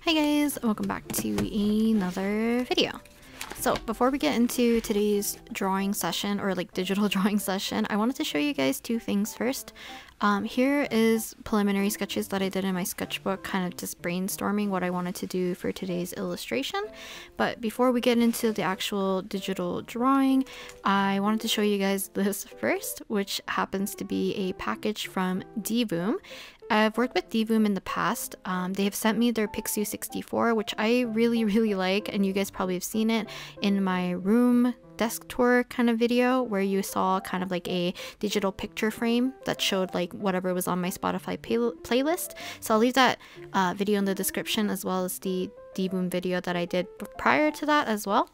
Hi guys, welcome back to another video. So before we get into today's drawing session, or like digital drawing session, I wanted to show you guys two things first. Here is preliminary sketches that I did in my sketchbook, kind of just brainstorming what I wanted to do for today's illustration. But before we get into the actual digital drawing, I wanted to show you guys this first, which happens to be a package from Divoom. I've worked with Divoom in the past. They have sent me their Pixu 64, which I really like, and you guys probably have seen it in my room desk tour kind of video where you saw kind of like a digital picture frame that showed like whatever was on my Spotify playlist. So I'll leave that video in the description, as well as the Divoom video that I did prior to that as well.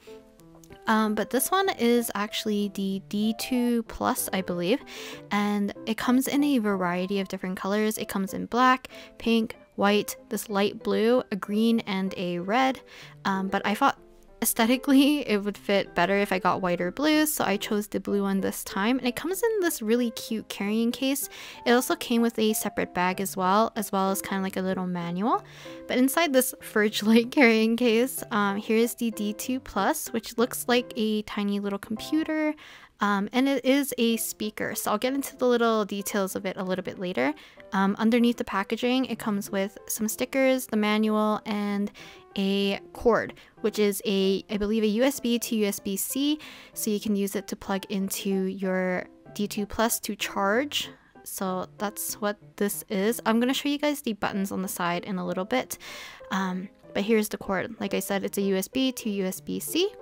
But this one is actually the D2 Plus, I believe, and it comes in a variety of different colors. It comes in black, pink, white, this light blue, a green, and a red. But I thought aesthetically it would fit better if I got white or blue, so I chose the blue one this time. And it comes in this really cute carrying case. It also came with a separate bag as well as kind of like a little manual. But inside this fridge-like carrying case, here's the D2 Plus, which looks like a tiny little computer. And it is a speaker, so I'll get into the little details of it a little bit later. Underneath the packaging, it comes with some stickers, the manual, and a cord, which is I believe a USB to USB-C, so you can use it to plug into your D2 Plus to charge. So that's what this is. I'm going to show you guys the buttons on the side in a little bit, but here's the cord. Like I said, it's a USB to USB-C.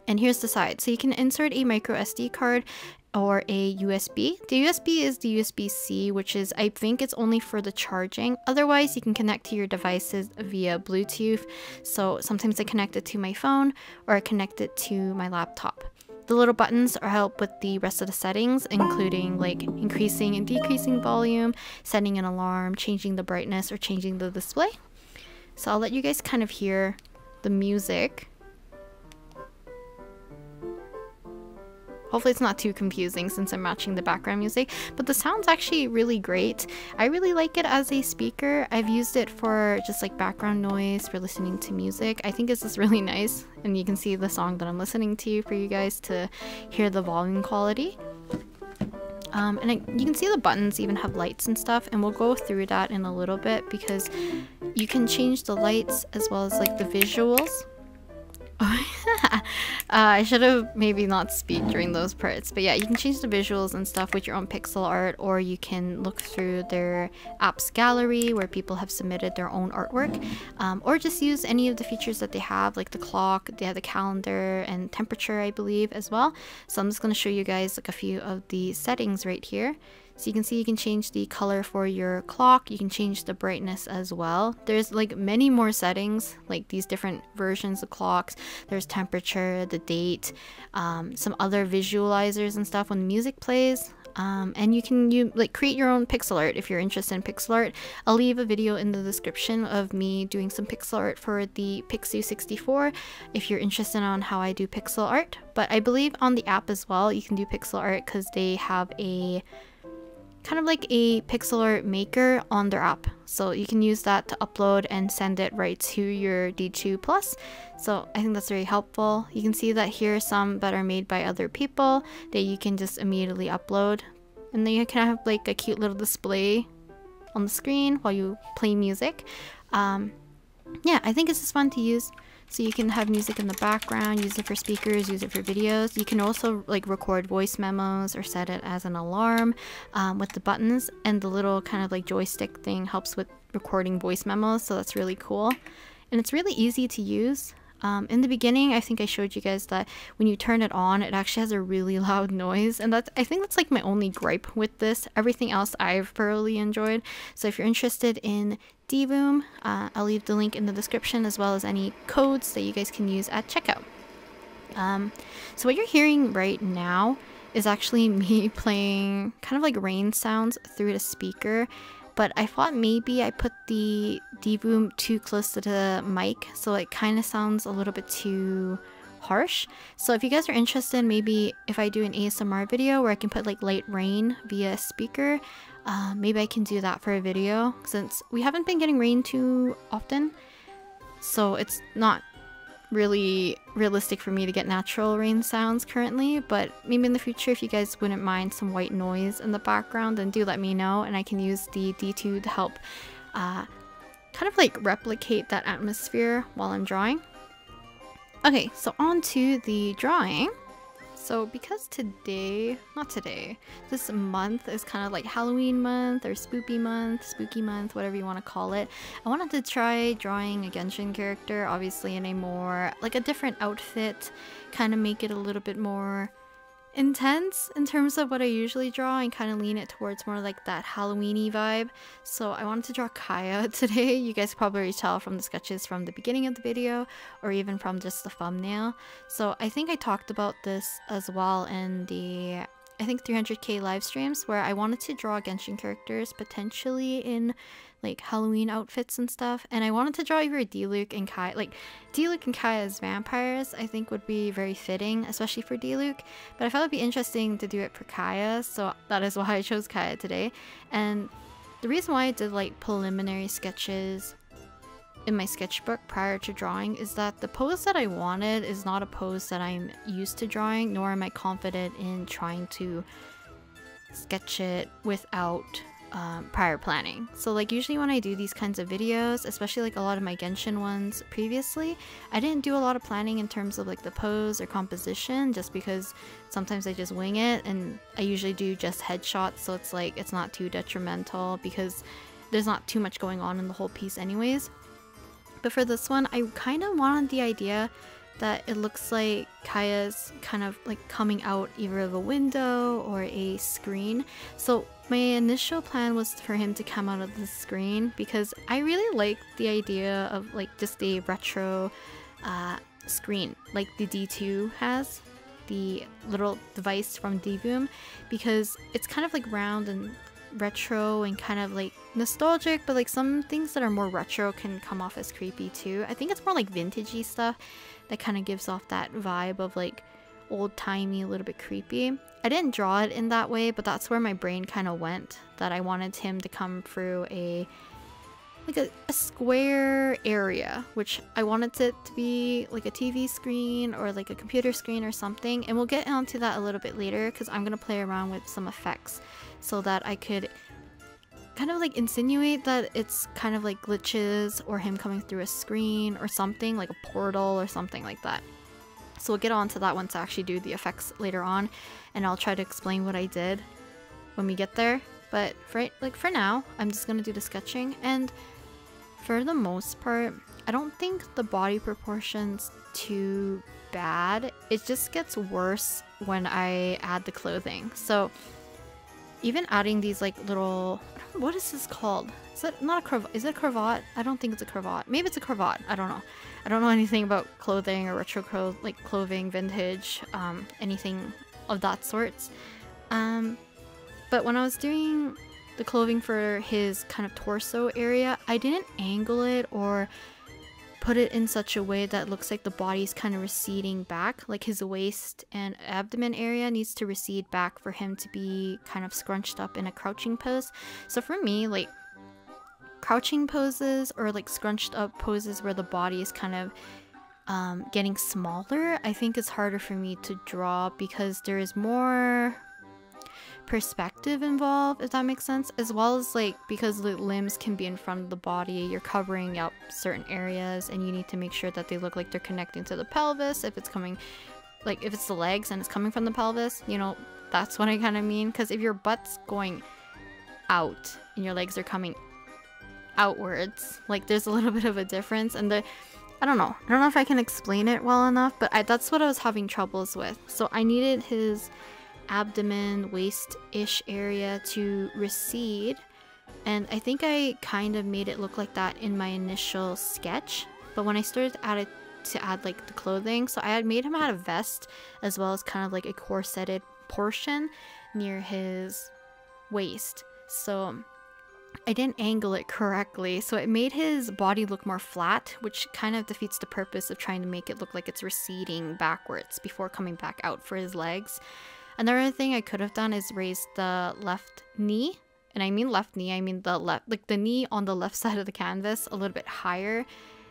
And here's the side. So you can insert a micro SD card or a USB. The USB is the USB-C, which is, I think it's only for the charging. Otherwise, you can connect to your devices via Bluetooth. So sometimes I connect it to my phone or I connect it to my laptop. The little buttons are help with the rest of the settings, including like increasing and decreasing volume, setting an alarm, changing the brightness, or changing the display. So I'll let you guys kind of hear the music. Hopefully it's not too confusing since I'm matching the background music, but the sound's actually really great. I really like it as a speaker. I've used it for just like background noise for listening to music. I think it's just really nice, and you can see the song that I'm listening to for you guys to hear the volume quality. You can see the buttons even have lights and stuff, and we'll go through that in a little bit because you can change the lights as well as like the visuals. I should have maybe not speak during those parts, but yeah, you can change the visuals and stuff with your own pixel art, or you can look through their apps gallery where people have submitted their own artwork, or just use any of the features that they have, like the clock. They have the calendar and temperature, I believe, as well. So I'm just going to show you guys like a few of the settings right here. So you can see you can change the color for your clock, you can change the brightness as well. There's like many more settings, like these different versions of clocks. There's temperature, the date, some other visualizers and stuff when the music plays. And you can like create your own pixel art if you're interested in pixel art. I'll leave a video in the description of me doing some pixel art for the Pixu 64 if you're interested on how I do pixel art. But I believe on the app as well you can do pixel art because they have a kind of like a pixel art maker on their app, so you can use that to upload and send it right to your D2 Plus. So I think that's very helpful. You can see that here are some that are made by other people that you can just immediately upload, and then you can have like a cute little display on the screen while you play music. Yeah, I think it's just fun to use. So you can have music in the background, use it for speakers, use it for videos. You can also like record voice memos or set it as an alarm with the buttons, and the little kind of like joystick thing helps with recording voice memos, so that's really cool. And it's really easy to use. In the beginning, I think I showed you guys that when you turn it on, it actually has a really loud noise, and I think that's like my only gripe with this. Everything else I've thoroughly enjoyed. So if you're interested in Divoom, I'll leave the link in the description, as well as any codes that you guys can use at checkout. So what you're hearing right now is actually me playing kind of like rain sounds through the speaker. But I thought maybe I put the Divoom too close to the mic, so it kind of sounds a little bit too harsh. So if you guys are interested, maybe if I do an ASMR video where I can put like light rain via speaker, maybe I can do that for a video, since we haven't been getting rain too often. so it's not really realistic for me to get natural rain sounds currently, but maybe in the future if you guys wouldn't mind some white noise in the background, then do let me know and I can use the D2 to help kind of like replicate that atmosphere while I'm drawing. Okay, so on to the drawing. So because this month is kind of like Halloween month or spooky month, whatever you want to call it, I wanted to try drawing a Genshin character, obviously in a more, like a different outfit, kind of make it a little bit more intense in terms of what I usually draw and kind of lean it towards more like that Halloween-y vibe. So I wanted to draw Kaeya today. You guys probably already tell from the sketches from the beginning of the video or even from just the thumbnail. So I think I talked about this as well in the, I think 300k live streams, where I wanted to draw Genshin characters potentially in like Halloween outfits and stuff, and I wanted to draw either Diluc and Kaeya. Like Diluc and Kaeya as vampires I think would be very fitting, especially for Diluc, but I thought it'd be interesting to do it for Kaeya, so that is why I chose Kaeya today. And the reason why I did like preliminary sketches in my sketchbook prior to drawing is that the pose that I wanted is not a pose that I'm used to drawing, nor am I confident in trying to sketch it without prior planning. So like usually when I do these kinds of videos, especially like a lot of my Genshin ones previously, I didn't do a lot of planning in terms of like the pose or composition, just because sometimes I just wing it, and I usually do just headshots, so it's like it's not too detrimental because there's not too much going on in the whole piece anyways. But for this one, I kind of wanted the idea that it looks like Kaeya's kind of like coming out either of a window or a screen. So my initial plan was for him to come out of the screen because I really like the idea of like just a retro screen like the D2 has, the little device from D-Boom, because it's kind of like round and retro and kind of like nostalgic, but like some things that are more retro can come off as creepy too. I think it's more like vintagey stuff that kind of gives off that vibe of like old-timey, a little bit creepy. I didn't draw it in that way, but that's where my brain kind of went, that I wanted him to come through a square area, which I wanted it to be like a TV screen or like a computer screen or something, and we'll get onto that a little bit later because I'm gonna play around with some effects so that I could kind of like insinuate that it's kind of like glitches or him coming through a screen or something like a portal or something like that. So we'll get on to that once I actually do the effects later on, and I'll try to explain what I did when we get there. But for now, I'm just gonna do the sketching, and for the most part, I don't think the body proportion's too bad. It just gets worse when I add the clothing. So even adding these like little, what is this called? Is it not a cravat? Is it a cravat? I don't think it's a cravat. Maybe it's a cravat. I don't know. I don't know anything about clothing or retro clothing, vintage, anything of that sorts. But when I was doing the clothing for his kind of torso area, I didn't angle it or put it in such a way that looks like the body's kind of receding back. Like his waist and abdomen area needs to recede back for him to be kind of scrunched up in a crouching pose. So for me, like crouching poses or like scrunched up poses where the body is kind of getting smaller, I think is harder for me to draw because there is more perspective involved, if that makes sense, as well as like because the limbs can be in front of the body, you're covering up certain areas and you need to make sure that they look like they're connecting to the pelvis. If it's coming, like if it's the legs and it's coming from the pelvis, you know, that's what I kind of mean. Because if your butt's going out and your legs are coming outwards, like there's a little bit of a difference. And I don't know if I can explain it well enough, but that's what I was having troubles with. So I needed his abdomen, waist-ish area to recede, and I think I kind of made it look like that in my initial sketch. But when I started to add like the clothing, so I had made him add a vest as well as kind of like a corseted portion near his waist, so I didn't angle it correctly, so it made his body look more flat, which kind of defeats the purpose of trying to make it look like it's receding backwards before coming back out for his legs. Another thing I could have done is raise the left knee, and I mean left knee, I mean the left, like the knee on the left side of the canvas a little bit higher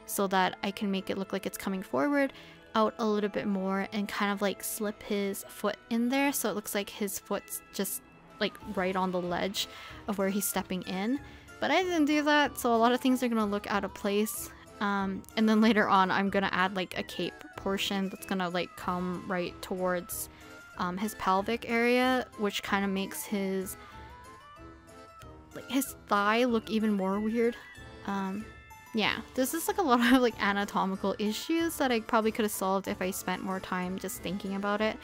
so that I can make it look like it's coming forward out a little bit more and kind of like slip his foot in there so it looks like his foot's just like right on the ledge of where he's stepping in. But I didn't do that, so a lot of things are gonna look out of place. And then later on I'm gonna add like a cape portion that's gonna like come right towards his pelvic area, which kind of makes his thigh look even more weird. Yeah, this is like a lot of like anatomical issues that I probably could have solved if I spent more time just thinking about it.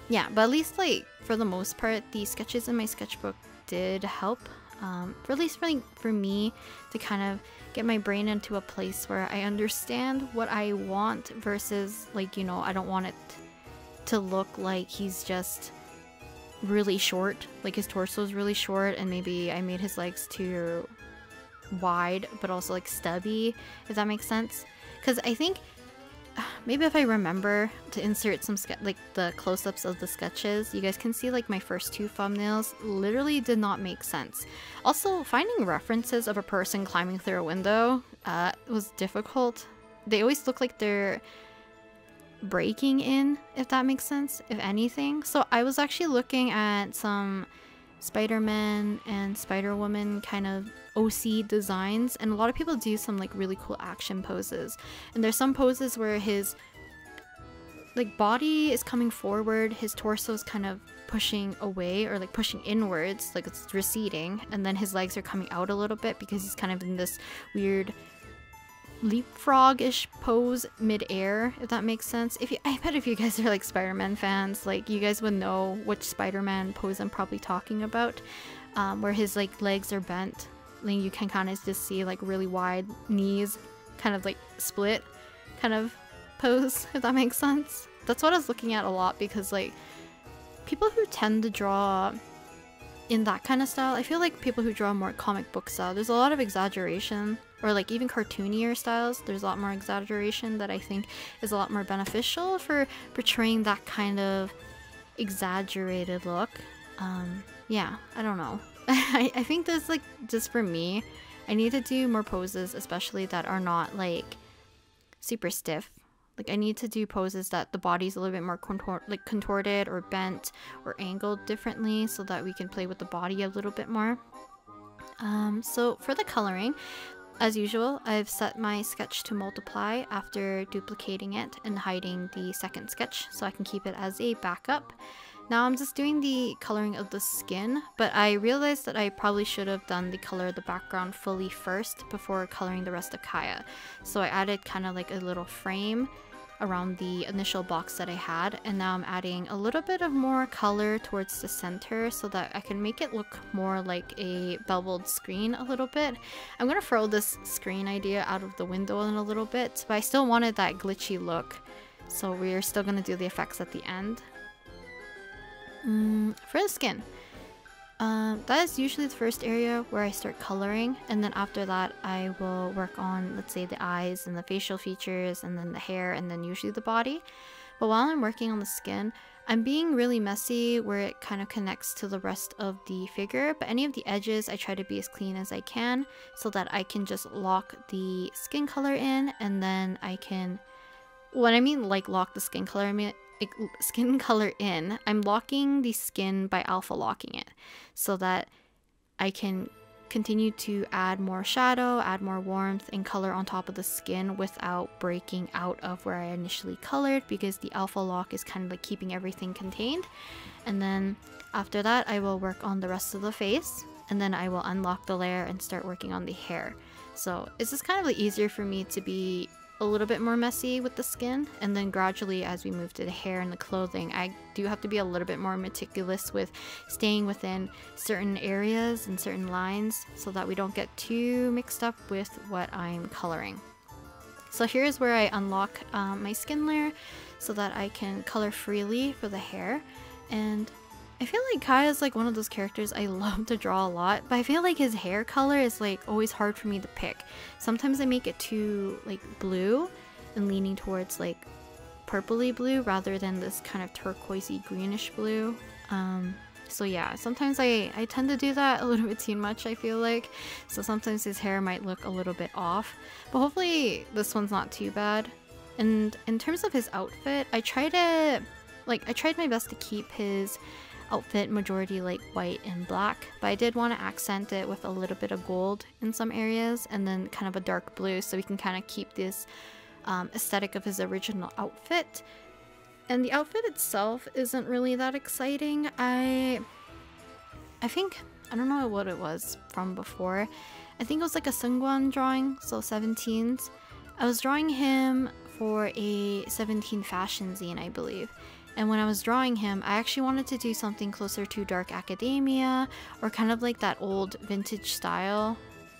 Yeah, but at least like for the most part the sketches in my sketchbook did help, for at least for me to kind of get my brain into a place where I understand what I want versus like, you know, I don't want it to look like he's just really short, like his torso is really short and maybe I made his legs too wide but also like stubby, if that makes sense. Because I think maybe if I remember to insert some like the close-ups of the sketches, you guys can see like my first two thumbnails literally did not make sense. Also, finding references of a person climbing through a window was difficult. They always look like they're breaking in, if that makes sense, if anything. So I was actually looking at some Spider-Man and Spider-Woman kind of OC designs, and a lot of people do some like really cool action poses, and there's some poses where his like body is coming forward, his torso is kind of pushing away or like pushing inwards, like it's receding, and then his legs are coming out a little bit because he's kind of in this weird leapfrog-ish pose mid-air, if that makes sense. I bet if you guys are like Spider-Man fans, like you guys would know which Spider-Man pose I'm probably talking about, where his like legs are bent, like you can kind of just see like really wide knees, kind of like split kind of pose, if that makes sense. That's what I was looking at a lot, because like people who tend to draw in that kind of style, I feel like people who draw more comic book style, there's a lot of exaggeration, or like even cartoonier styles, there's a lot more exaggeration that I think is a lot more beneficial for portraying that kind of exaggerated look. Yeah, I don't know. I think this, like, just for me, I need to do more poses, especially that are not like super stiff. Like I need to do poses that the body's a little bit more contorted or bent or angled differently, so that we can play with the body a little bit more. So for the coloring, as usual, I've set my sketch to multiply after duplicating it and hiding the second sketch so I can keep it as a backup. Now I'm just doing the coloring of the skin, but I realized that I probably should have done the color of the background fully first before coloring the rest of Kaeya. So I added kind of like a little frame around the initial box that I had, and now I'm adding a little bit of more color towards the center so that I can make it look more like a beveled screen a little bit. I'm gonna throw this screen idea out of the window in a little bit, but I still wanted that glitchy look, so we're still gonna do the effects at the end. For the skin, that is usually the first area where I start coloring, and then after that I will work on, let's say, the eyes and the facial features, and then the hair, and then usually the body. But while I'm working on the skin, I'm being really messy where it kind of connects to the rest of the figure, but any of the edges I try to be as clean as I can so that I can just lock the skin color in, and then I can, when I mean like lock the skin color, I mean skin color in, I'm locking the skin by alpha locking it so that I can continue to add more shadow, add more warmth and color on top of the skin without breaking out of where I initially colored, because the alpha lock is kind of like keeping everything contained. And then after that I will work on the rest of the face, and then I will unlock the layer and start working on the hair. So it's just kind of like easier for me to be a little bit more messy with the skin, and then gradually as we move to the hair and the clothing, I do have to be a little bit more meticulous with staying within certain areas and certain lines so that we don't get too mixed up with what I'm coloring. So here's where I unlock my skin layer so that I can color freely for the hair. And I feel like Kaeya is like one of those characters I love to draw a lot, but I feel like his hair color is like always hard for me to pick. Sometimes I make it too like blue and leaning towards like purpley blue rather than this kind of turquoisey greenish blue. So yeah, sometimes I tend to do that a little bit too much, I feel like. So sometimes his hair might look a little bit off, but hopefully this one's not too bad. And in terms of his outfit, I tried my best to keep his outfit majority like white and black, but I did want to accent it with a little bit of gold in some areas and then kind of a dark blue, so we can kind of keep this aesthetic of his original outfit. And the outfit itself isn't really that exciting. I think, I don't know what it was from before. I think it was like a Sungwon drawing, so 17s. I was drawing him for a 17 fashion zine, I believe. And when I was drawing him, I actually wanted to do something closer to dark academia or kind of like that old vintage style,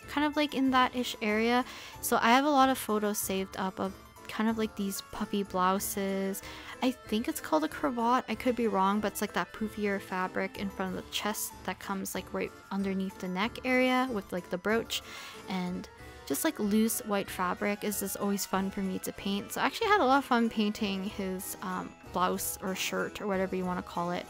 kind of like in that-ish area. So I have a lot of photos saved up of kind of like these puffy blouses. I think it's called a cravat, I could be wrong, but it's like that poofier fabric in front of the chest that comes like right underneath the neck area with like the brooch, and just like loose white fabric is just always fun for me to paint. So I actually had a lot of fun painting his blouse or shirt or whatever you want to call it,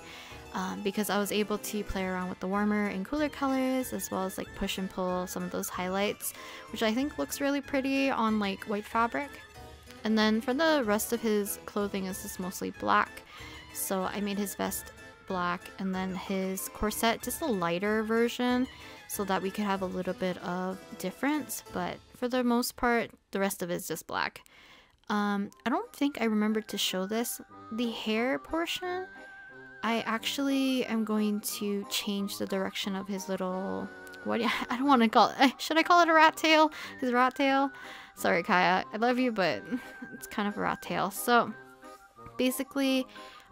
because I was able to play around with the warmer and cooler colors as well as like push and pull some of those highlights, which I think looks really pretty on like white fabric. And then for the rest of his clothing is just mostly black, so I made his vest black and then his corset just a lighter version so that we could have a little bit of difference, but for the most part the rest of it is just black. I don't think I remembered to show this. The hair portion, I actually am going to change the direction of his little, I don't want to call it, should I call it a rat tail? His rat tail? Sorry Kaeya, I love you, but it's kind of a rat tail. So basically,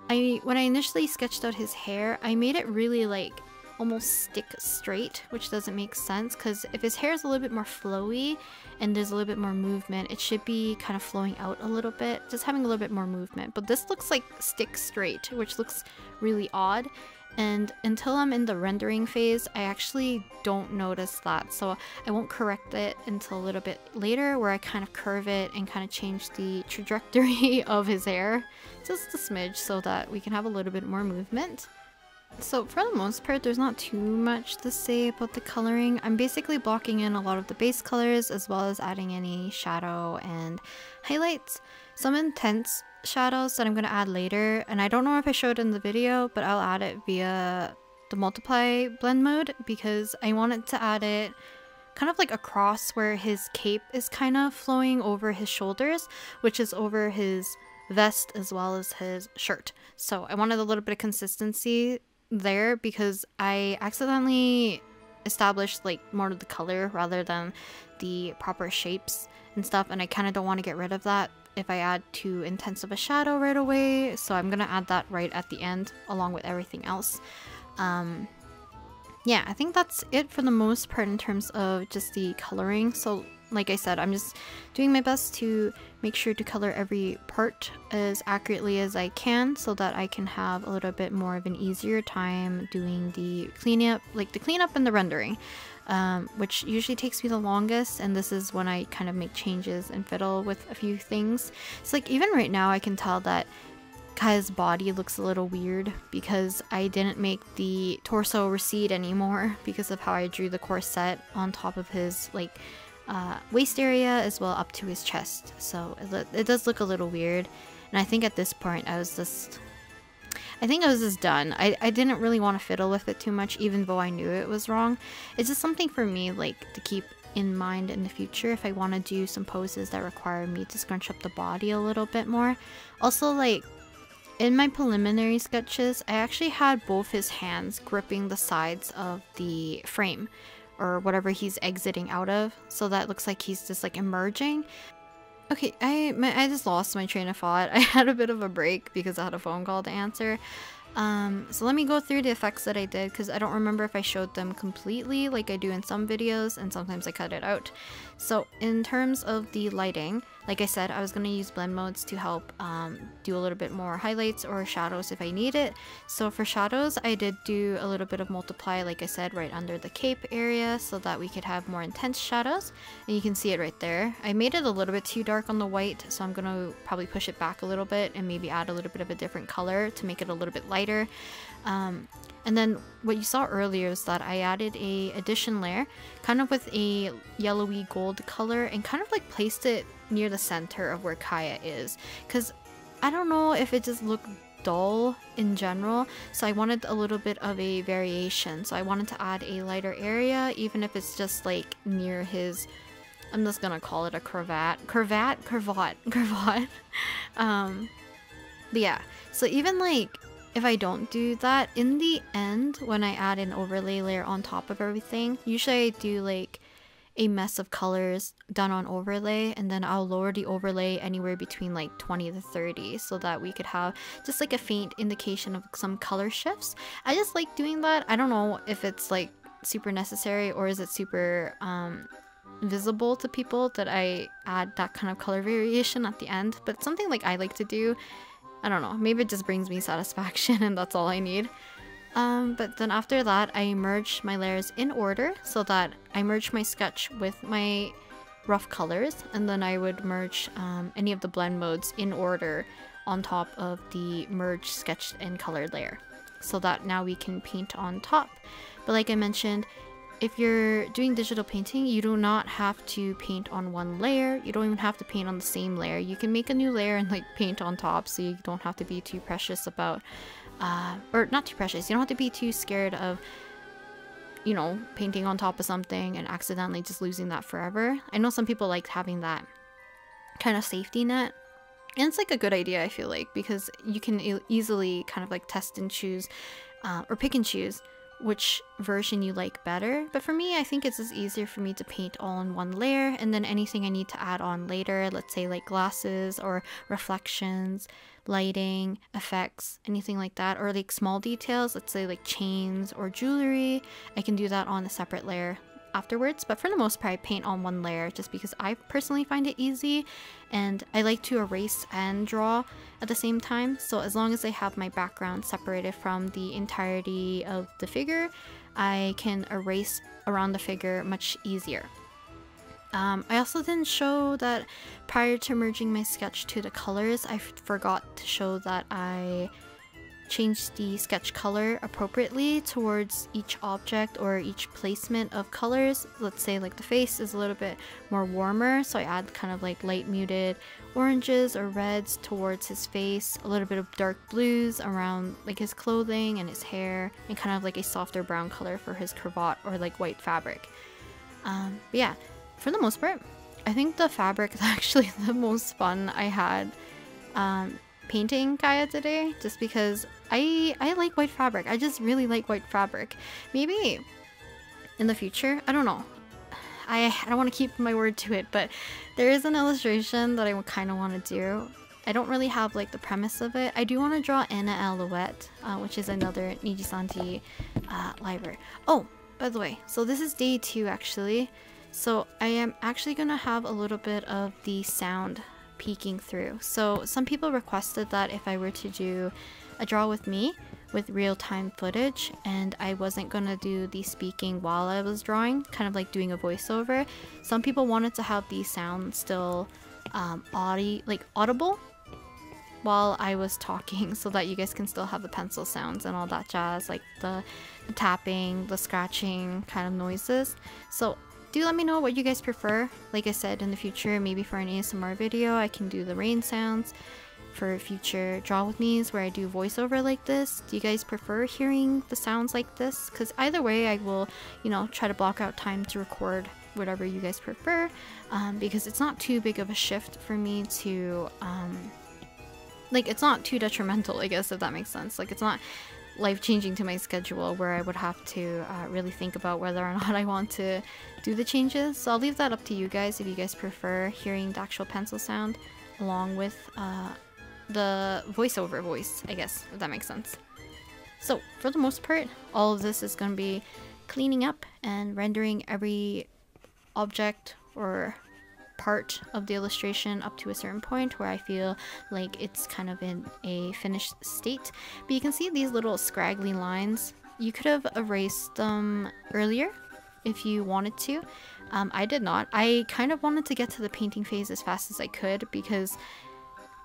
when I initially sketched out his hair, I made it really like almost stick straight, which doesn't make sense because if his hair is a little bit more flowy and there's a little bit more movement, it should be kind of flowing out a little bit, just having a little bit more movement. But this looks like stick straight, which looks really odd. And until I'm in the rendering phase, I actually don't notice that, so I won't correct it until a little bit later where I kind of curve it and kind of change the trajectory of his hair just a smidge so that we can have a little bit more movement. So for the most part, there's not too much to say about the coloring. I'm basically blocking in a lot of the base colors as well as adding any shadow and highlights. Some intense shadows that I'm going to add later, and I don't know if I showed it in the video, but I'll add it via the multiply blend mode because I wanted to add it kind of like across where his cape is kind of flowing over his shoulders, which is over his vest as well as his shirt. So I wanted a little bit of consistency there because I accidentally established like more of the color rather than the proper shapes and stuff, and I kind of don't want to get rid of that if I add too intense of a shadow right away, so I'm gonna add that right at the end along with everything else. Yeah, I think that's it for the most part in terms of just the coloring. So like I said, I'm just doing my best to make sure to color every part as accurately as I can so that I can have a little bit more of an easier time doing the cleanup, like the cleanup and the rendering, which usually takes me the longest, and this is when I kind of make changes and fiddle with a few things. It's like even right now I can tell that Kaeya's body looks a little weird because I didn't make the torso recede anymore because of how I drew the corset on top of his like waist area as well up to his chest, so it does look a little weird. And I think at this point I was just done. I didn't really want to fiddle with it too much, even though I knew it was wrong. It's just something for me like to keep in mind in the future if I want to do some poses that require me to scrunch up the body a little bit more. Also, like in my preliminary sketches, I actually had both his hands gripping the sides of the frame or whatever he's exiting out of, so that looks like he's just like emerging. Okay, I just lost my train of thought. I had a bit of a break because I had a phone call to answer. So let me go through the effects that I did because I don't remember if I showed them completely like I do in some videos, and sometimes I cut it out. So in terms of the lighting, like I said, I was going to use blend modes to help do a little bit more highlights or shadows if I need it. So for shadows, I did do a little bit of multiply, like I said, right under the cape area so that we could have more intense shadows. And you can see it right there. I made it a little bit too dark on the white, so I'm going to probably push it back a little bit and maybe add a little bit of a different color to make it a little bit lighter. And then what you saw earlier is that I added a addition layer kind of with a yellowy gold color and kind of like placed it near the center of where Kaeya is, because I don't know if it just looked dull in general, so I wanted a little bit of a variation. So I wanted to add a lighter area, even if it's just like near his, I'm just gonna call it a cravat. But yeah, so even like if I don't do that, in the end, when I add an overlay layer on top of everything, usually I do like a mess of colors done on overlay, and then I'll lower the overlay anywhere between like 20 to 30 so that we could have just like a faint indication of some color shifts. I just like doing that. I don't know if it's like super necessary or is it super visible to people that I add that kind of color variation at the end, but it's something like I like to do. I don't know, maybe it just brings me satisfaction and that's all I need. But then after that, I merge my layers in order so that I merge my sketch with my rough colors, and then I would merge any of the blend modes in order on top of the merged sketched and colored layer, so that now we can paint on top. But like I mentioned, if you're doing digital painting, you do not have to paint on one layer. You don't even have to paint on the same layer. You can make a new layer and like paint on top, so you don't have to be too precious about, or not too precious, you don't have to be too scared of, you know, painting on top of something and accidentally just losing that forever. I know some people like having that kind of safety net, and it's like a good idea, I feel like, because you can easily kind of like test and choose, or pick and choose which version you like better. But for me, I think it's just easier for me to paint all in one layer, and then anything I need to add on later, let's say like glasses or reflections, lighting, effects, anything like that, or like small details, let's say like chains or jewelry, I can do that on a separate layer afterwards. But for the most part, I paint on one layer just because I personally find it easy, and I like to erase and draw at the same time. So as long as I have my background separated from the entirety of the figure, I can erase around the figure much easier. I also didn't show that prior to merging my sketch to the colors, I forgot to show that I changed the sketch color appropriately towards each object or each placement of colors. Let's say like the face is a little bit more warmer, so I add kind of like light muted oranges or reds towards his face, a little bit of dark blues around like his clothing and his hair, and kind of like a softer brown color for his cravat or like white fabric. But yeah, for the most part, I think the fabric is actually the most fun I had painting Kaeya today, just because I like white fabric. I just really like white fabric. Maybe in the future, I don't know. I don't want to keep my word to it, but there is an illustration that I kind of want to do. I don't really have like the premise of it. I do want to draw Anna Alouette, which is another Nijisanti library. Oh, by the way, so this is day 2 actually. So I am actually going to have a little bit of the sound peeking through. So some people requested that if I were to do a draw with me with real-time footage and I wasn't gonna do the speaking while I was drawing, kind of like doing a voiceover, some people wanted to have the sound still audible while I was talking, so that you guys can still have the pencil sounds and all that jazz, like the tapping, the scratching kind of noises. So do let me know what you guys prefer. Like I said, in the future, maybe for an ASMR video, I can do the rain sounds. For future draw with me's where I do voiceover like this, do you guys prefer hearing the sounds like this? Because either way, I will, you know, try to block out time to record whatever you guys prefer, because it's not too big of a shift for me to, like, it's not too detrimental, I guess, if that makes sense. Like, it's not life-changing to my schedule where I would have to really think about whether or not I want to do the changes. So I'll leave that up to you guys if you guys prefer hearing the actual pencil sound along with the voiceover voice, I guess, if that makes sense. So for the most part, all of this is going to be cleaning up and rendering every object or part of the illustration up to a certain point where I feel like it's kind of in a finished state. But you can see these little scraggly lines. You could have erased them earlier if you wanted to. I did not. I kind of wanted to get to the painting phase as fast as I could because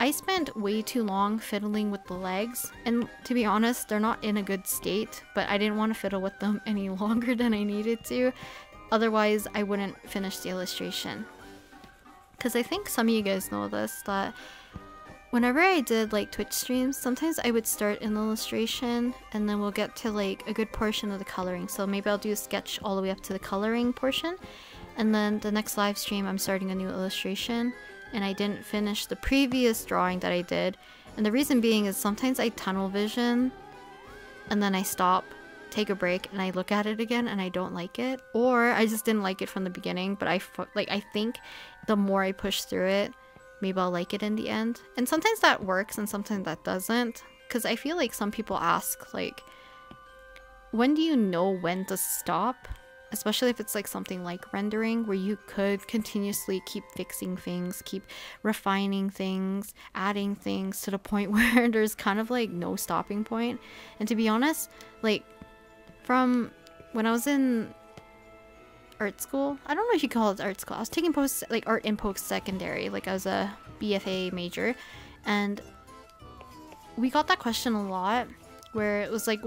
I spent way too long fiddling with the legs, and to be honest, they're not in a good state, but I didn't want to fiddle with them any longer than I needed to. Otherwise, I wouldn't finish the illustration. Because I think some of you guys know this, that whenever I did like Twitch streams, sometimes I would start an illustration and then we'll get to like a good portion of the coloring. So maybe I'll do a sketch all the way up to the coloring portion, and then the next live stream I'm starting a new illustration, and I didn't finish the previous drawing that I did. And the reason being is sometimes I tunnel vision and then I stop, take a break, and I look at it again and I don't like it, or I just didn't like it from the beginning, but I think the more I push through it, maybe I'll like it in the end. And sometimes that works and sometimes that doesn't, because I feel like some people ask like, when do you know when to stop? Especially if it's like something like rendering, where you could continuously keep fixing things, keep refining things, adding things to the point where there's kind of like no stopping point. And to be honest, like from when I was in art school, I don't know if you call it art school, I was taking art in post-secondary, like I was a BFA major, and we got that question a lot, where it was like,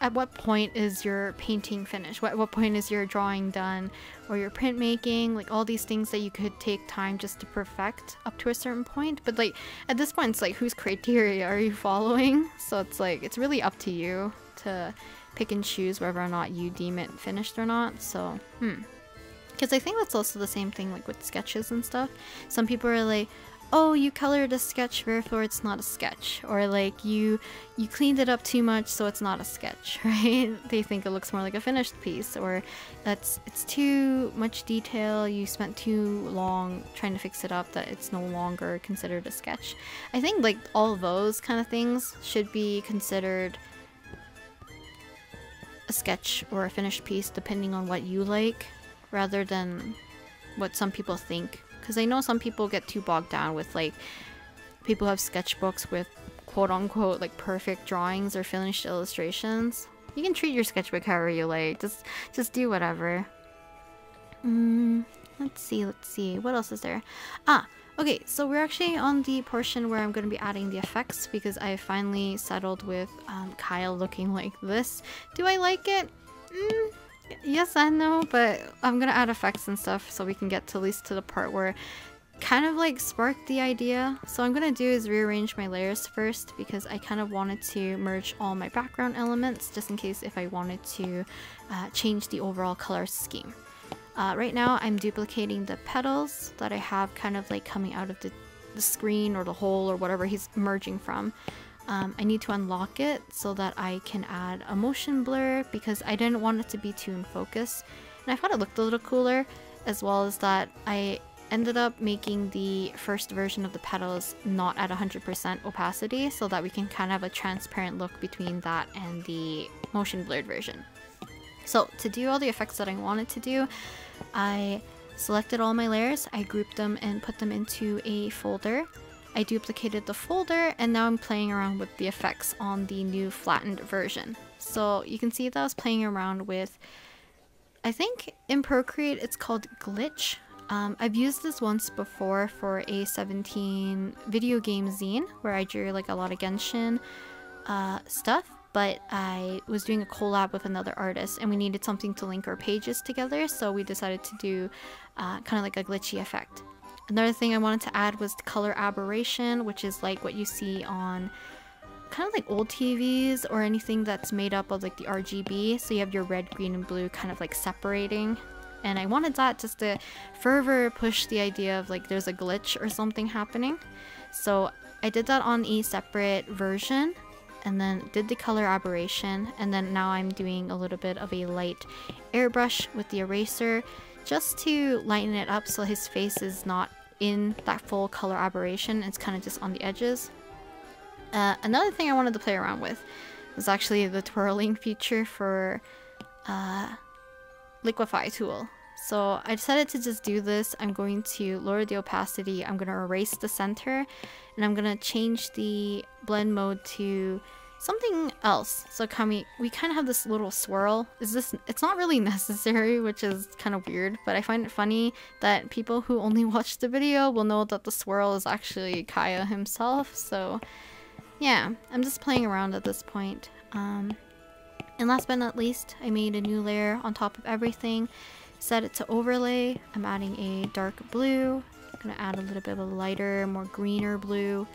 at what point is your painting finished? At what point is your drawing done? Or your printmaking? Like all these things that you could take time just to perfect up to a certain point. But like at this point, it's like, whose criteria are you following? So it's like, it's really up to you to pick and choose whether or not you deem it finished or not. So, because I think that's also the same thing like with sketches and stuff. Some people are like, oh, you colored a sketch, therefore it's not a sketch. Or like, you cleaned it up too much, so it's not a sketch, right? They think it looks more like a finished piece, or it's too much detail, you spent too long trying to fix it up that it's no longer considered a sketch. I think like all those kind of things should be considered a sketch or a finished piece depending on what you like, rather than what some people think. Because I know some people get too bogged down with like, people have sketchbooks with quote-unquote like perfect drawings or finished illustrations. You can treat your sketchbook however you like, just do whatever. Let's see, what else is there? Okay, so we're actually on the portion where I'm going to be adding the effects, because I finally settled with Kaeya looking like this. Do I like it? Yes and no, but I'm gonna add effects and stuff so we can get to at least to the part where kind of like sparked the idea. So what I'm gonna do is rearrange my layers first, because I kind of wanted to merge all my background elements just in case if I wanted to change the overall color scheme. Right now I'm duplicating the petals that I have kind of like coming out of the screen or the hole or whatever he's emerging from. I need to unlock it so that I can add a motion blur, because I didn't want it to be too in focus, and I thought it looked a little cooler, as well as that I ended up making the first version of the petals not at 100% opacity, so that we can kind of have a transparent look between that and the motion blurred version. So to do all the effects that I wanted to do, I selected all my layers, I grouped them and put them into a folder. I duplicated the folder, and now I'm playing around with the effects on the new flattened version. So you can see that I was playing around with, I think in Procreate it's called Glitch. I've used this once before for a 17 video game zine where I drew like a lot of Genshin stuff, but I was doing a collab with another artist and we needed something to link our pages together, so we decided to do kind of like a glitchy effect. Another thing I wanted to add was the color aberration, which is like what you see on kind of like old TVs or anything that's made up of like the RGB. So you have your red, green, and blue kind of like separating. And I wanted that just to further push the idea of like there's a glitch or something happening. So I did that on a separate version and then did the color aberration. And then now I'm doing a little bit of a light airbrush with the eraser just to lighten it up so his face is not in that full color aberration. It's kind of just on the edges. Another thing I wanted to play around with was actually the twirling feature for Liquify Tool. So I decided to just do this. I'm going to lower the opacity, I'm going to erase the center, and I'm going to change the blend mode to Something else. So Kami, we kind of have this little swirl. It's not really necessary, which is kind of weird, but I find it funny that people who only watch the video will know that the swirl is actually Kaeya himself. So yeah, I'm just playing around at this point. And last but not least, I made a new layer on top of everything. Set it to overlay. I'm adding a dark blue. I'm gonna add a little bit of a lighter, more greener blue,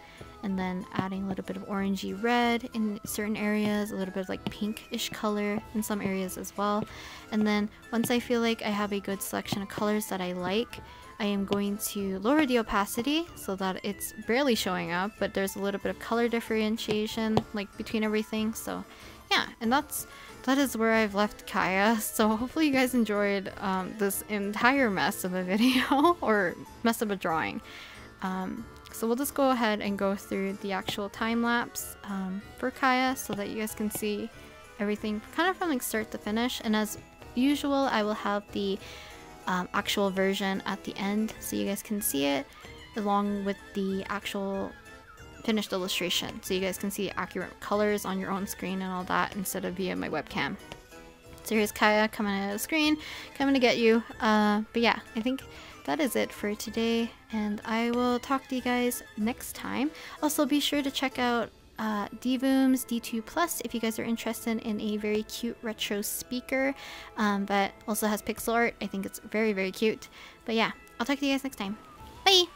and then adding a little bit of orangey red in certain areas, a little bit of like pinkish color in some areas as well. And then once I feel like I have a good selection of colors that I like, I am going to lower the opacity so that it's barely showing up, but there's a little bit of color differentiation like between everything. So yeah, and that is where I've left Kaeya. So hopefully you guys enjoyed this entire mess of a video or mess of a drawing. So we'll just go ahead and go through the actual time lapse for Kaeya so that you guys can see everything kind of from like start to finish. And as usual, I will have the actual version at the end so you guys can see it along with the actual finished illustration so you guys can see accurate colors on your own screen and all that instead of via my webcam. So here's Kaeya coming out of the screen, coming to get you. But yeah, I think that is it for today, and I will talk to you guys next time. Also, be sure to check out Dvoom's D2 Plus if you guys are interested in a very cute retro speaker, but also has pixel art. I think it's very, very cute. But yeah, I'll talk to you guys next time. Bye!